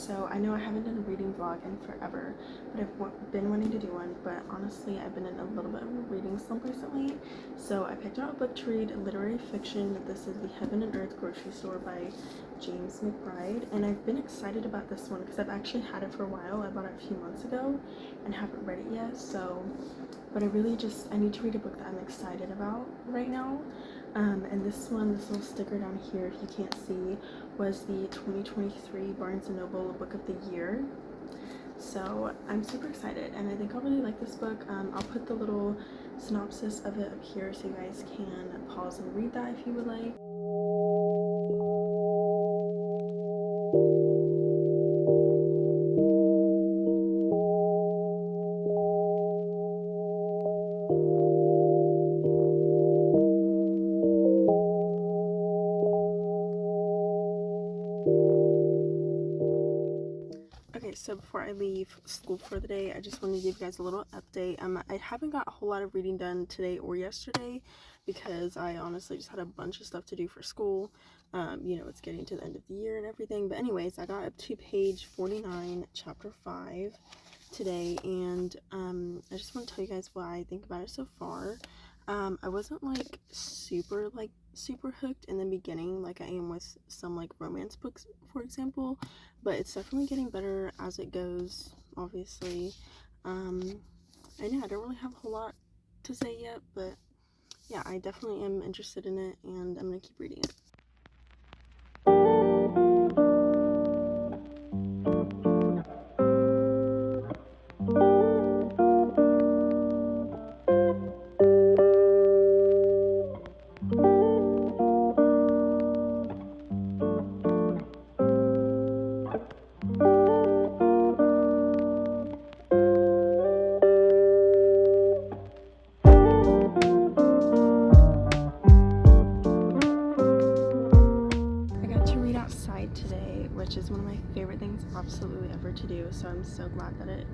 So I know I haven't done a reading vlog in forever, but I've been wanting to do one. But honestly, I've been in a little bit of a reading slump recently. So I picked out a book to read, literary fiction. This is The Heaven and Earth Grocery Store by James McBride. And I've been excited about this one because I've actually had it for a while. I bought it a few months ago and haven't read it yet. But I need to read a book that I'm excited about right now. And this little sticker down here, if you can't see, was the 2023 Barnes & Noble Book of the Year. So I'm super excited, and I think I'll really like this book. I'll put the little synopsis of it up here so you guys can pause and read that if you would like. Okay, so before I leave school for the day, I just wanted to give you guys a little update. I haven't got a whole lot of reading done today or yesterday because I honestly just had a bunch of stuff to do for school. It's getting to the end of the year and everything. But anyways, I got up to page 49, chapter 5 today, and I just want to tell you guys what I think about it so far. I wasn't super hooked in the beginning like I am with some like romance books, for example, but it's definitely getting better as it goes, obviously. And yeah, I don't really have a whole lot to say yet, but yeah, I definitely am interested in it, and I'm gonna keep reading it. Today, which is one of my favorite things absolutely ever to do, so I'm so glad that it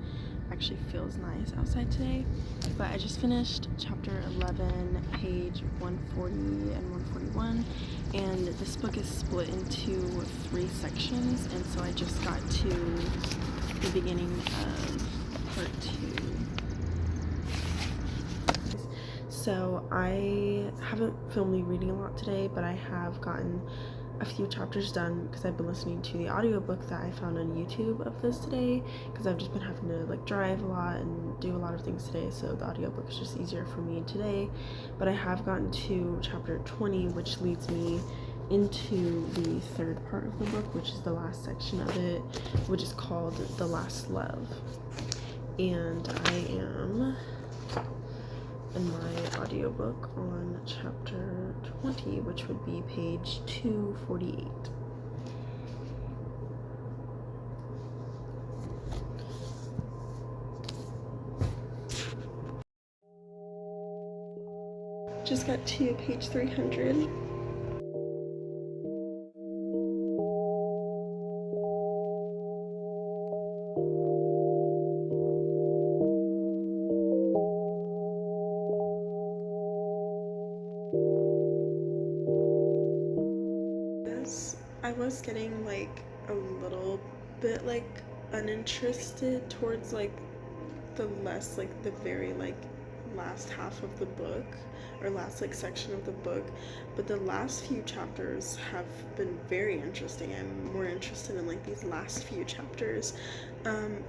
actually feels nice outside today. But I just finished chapter 11, page 140 and 141, and this book is split into 3 sections, and so I just got to the beginning of part 2. So I haven't filmed me reading a lot today, but I have gotten a few chapters done because I've been listening to the audiobook that I found on YouTube of this today, because I've just been having to like drive a lot and do a lot of things today, so the audiobook is just easier for me today. But I have gotten to chapter 20, which leads me into the 3rd part of the book, which is the last section of it, which is called The Last Love. And I am in my audiobook on chapter 20, which would be page 248. Just got to page 300. I was getting like a little bit like uninterested towards like the very last half of the book, or last like section of the book, but the last few chapters have been very interesting. I'm more interested in like these last few chapters,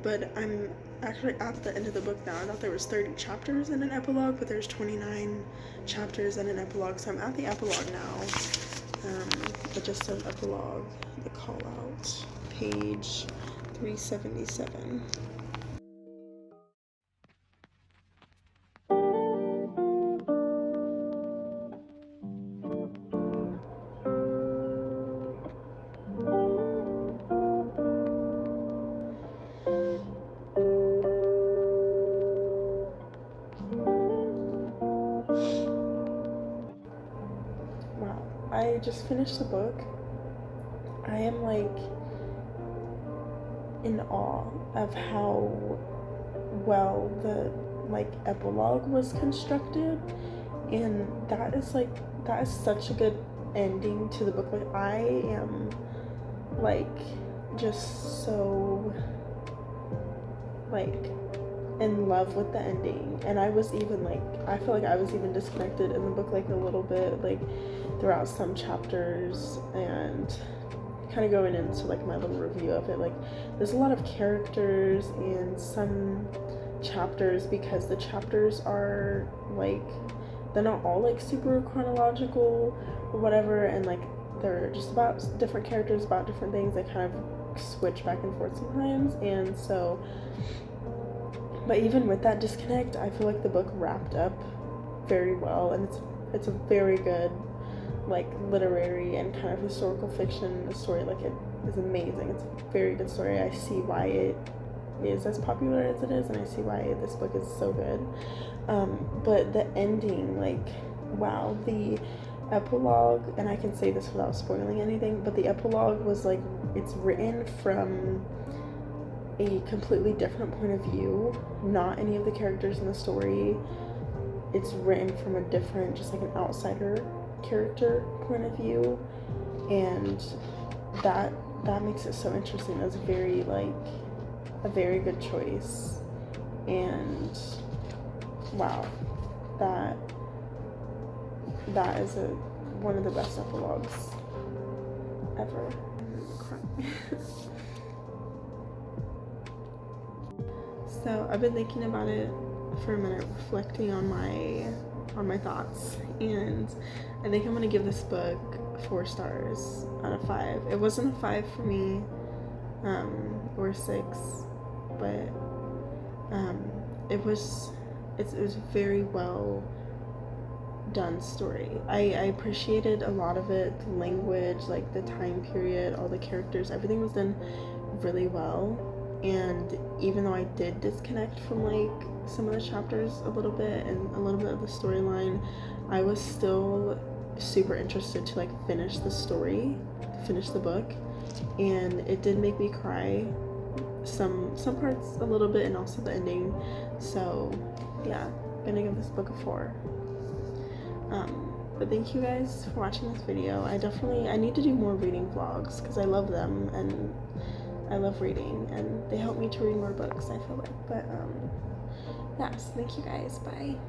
but I'm actually at the end of the book now. I thought there was 30 chapters and an epilogue, but there's 29 chapters and an epilogue, so I'm at the epilogue now. But just an epilogue, the call out, page 377. Wow, I just finished the book. I am like in awe of how well the like epilogue was constructed, and that is such a good ending to the book. Like I am like just so like in love with the ending, and I was even like, I feel like I was even disconnected in the book like a little bit, like throughout some chapters, and kind of going into like my little review of it, like there's a lot of characters in some chapters, because the chapters are like, they're not all like super chronological or whatever, and like they're just about different characters, about different things. They kind of switch back and forth sometimes, and so, but even with that disconnect, I feel like the book wrapped up very well, and it's a very good like literary and kind of historical fiction. The story, like, it is amazing. It's a very good story. I see why it is as popular as it is, and I see why this book is so good. But the ending, like, wow, the epilogue, and I can say this without spoiling anything, but the epilogue was like, it's written from a completely different point of view, not any of the characters in the story. It's written from a different, just like an outsider character point of view, and that makes it so interesting. That's very like a very good choice, and wow, that is one of the best epilogues ever. So I've been thinking about it for a minute, reflecting on my thoughts, and I think I'm gonna give this book 4 stars out of 5. It wasn't a 5 for me, or 6, but it was very well done story. I appreciated a lot of it, the language, like the time period, all the characters, everything was done really well. And even though I did disconnect from like some of the chapters a little bit and a little bit of the storyline, I was still super interested to like finish the story, finish the book, and it did make me cry some parts a little bit, and also the ending. So yeah, I'm gonna give this book a 4. But thank you guys for watching this video. I need to do more reading vlogs because I love them, and I love reading, and they help me to read more books, I feel like. But yeah, so thank you guys. Bye.